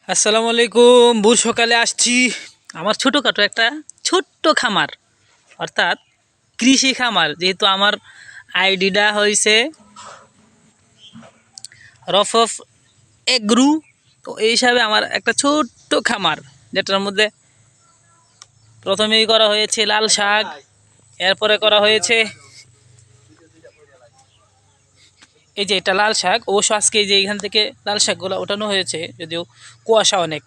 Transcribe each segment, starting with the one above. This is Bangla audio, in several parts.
আসসালামু আলাইকুম। ভোর সকালে আসছি আমার ছোটোখাটো একটা ছোট্ট খামার, অর্থাৎ কৃষি খামার। যেহেতু আমার আইডিটা হয়েছে রফ এগ্রু, তো এই হিসাবে আমার একটা ছোট্ট খামার, যেটার মধ্যে প্রথমেই করা হয়েছে লাল শাক, এরপরে করা হয়েছে এই যে এটা লাল শাক। অবশ্য আজকে যে এখান থেকে লাল শাকগুলো ওঠানো হয়েছে, যদিও কুয়াশা অনেক,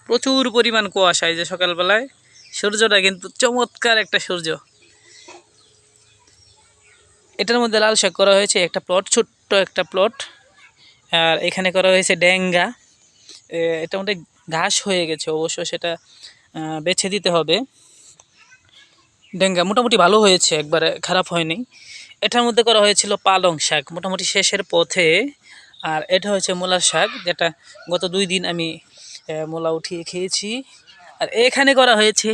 প্রচুর পরিমাণ কুয়াশা। এই যে সকালবেলায় সূর্যটা কিন্তু চমৎকার একটা সূর্য। এটার মধ্যে লাল শাক করা হয়েছে একটা প্লট, ছোট্ট একটা প্লট। আর এখানে করা হয়েছে ডেঙ্গা। এটার মধ্যে ঘাস হয়ে গেছে, অবশ্য সেটা বেছে দিতে হবে। ডেঙ্গা মোটামুটি ভালো হয়েছে, একবারে খারাপ হয়নি। এটার মধ্যে করা হয়েছিল পালং শাক, মোটামুটি শেষের পথে। আর এটা হচ্ছে মূলা শাক, যেটা গত 2 দিন আমি মূলা উঠিয়ে খেয়েছি। আর এখানে করা হয়েছে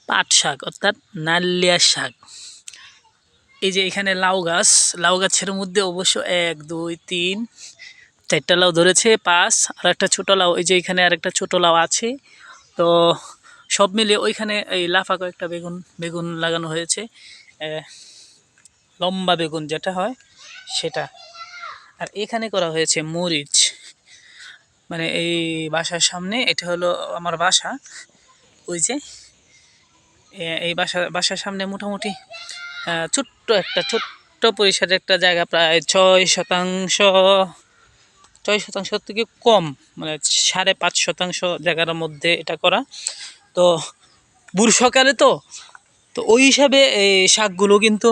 পাট শাক, অর্থাৎ নালিয়া শাক। এই যে এখানে লাউ গাছ, লাউ গাছের মধ্যে অবশ্য 1 2 3 4টা লাউ ধরেছে, 5 আর একটা ছোটো লাউ। এই যে এখানে আর একটা ছোটো লাউ আছে। তো সব মিলিয়ে ওইখানে এই লাফা কয়েকটা বেগুন বেগুন লাগানো হয়েছে, লম্বা বেগুন যেটা হয় সেটা। আর এখানে করা হয়েছে মরিচ, মানে এই বাসার সামনে, এটা হলো আমার বাসা। ওই যে এই বাসার সামনে মোটামুটি ছোট্ট পরিসরের একটা জায়গা, প্রায় 6% থেকে কম, মানে 5.5% জায়গার মধ্যে এটা করা। তো ভোর সকালে তো তো ওই হিসাবে এই শাকগুলো কিন্তু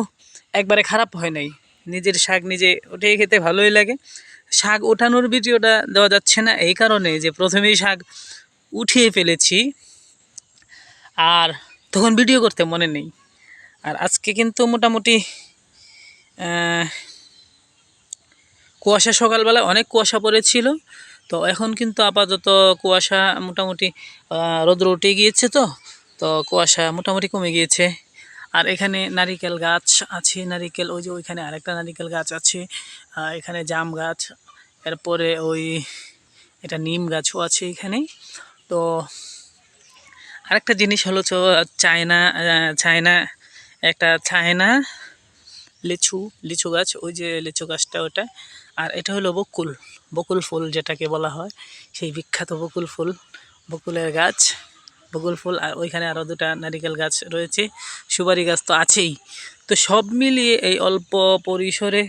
একবারে খারাপ হয় নাই। নিজের শাক নিজে উঠে খেতে ভালোই লাগে। শাক ওঠানোর ভিডিওটা দেওয়া যাচ্ছে না এই কারণে যে প্রথমেই শাক উঠিয়ে ফেলেছি, আর তখন ভিডিও করতে মনে নেই। আর আজকে কিন্তু মোটামুটি কুয়াশা, সকালবেলা অনেক কুয়াশা পড়েছিল। তো এখন কিন্তু আপাতত কুয়াশা মোটামুটি রোদ্র উঠে গিয়েছে, তো কুয়াশা মোটামুটি কমে গিয়েছে। আর এখানে নারিকেল গাছ আছে, নারিকেল, ওই যে ওইখানে আরেকটা নারিকেল গাছ আছে, এখানে জাম গাছ, এরপরে ওই এটা নিম গাছও আছে এখানে। তো আরেকটা জিনিস হলো চায়না একটা চায়না লিচু গাছ, ওই যে লিচু গাছটা ওটা। আর এটা হলো বকুল ফুল যেটাকে বলা হয়, সেই বিখ্যাত বকুলের গাছ, বকুল ফুল। আর ওইখানে আরও 2টা নারিকেল গাছ রয়েছে, সুপারি গাছ তো আছেই। তো সব মিলিয়ে এই অল্প পরিসরে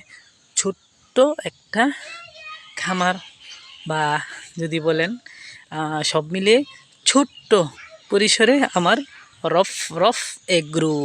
ছোট্ট একটা খামার, বা যদি বলেন সব মিলিয়ে ছোট্ট পরিসরে আমার রফ এগ্রো।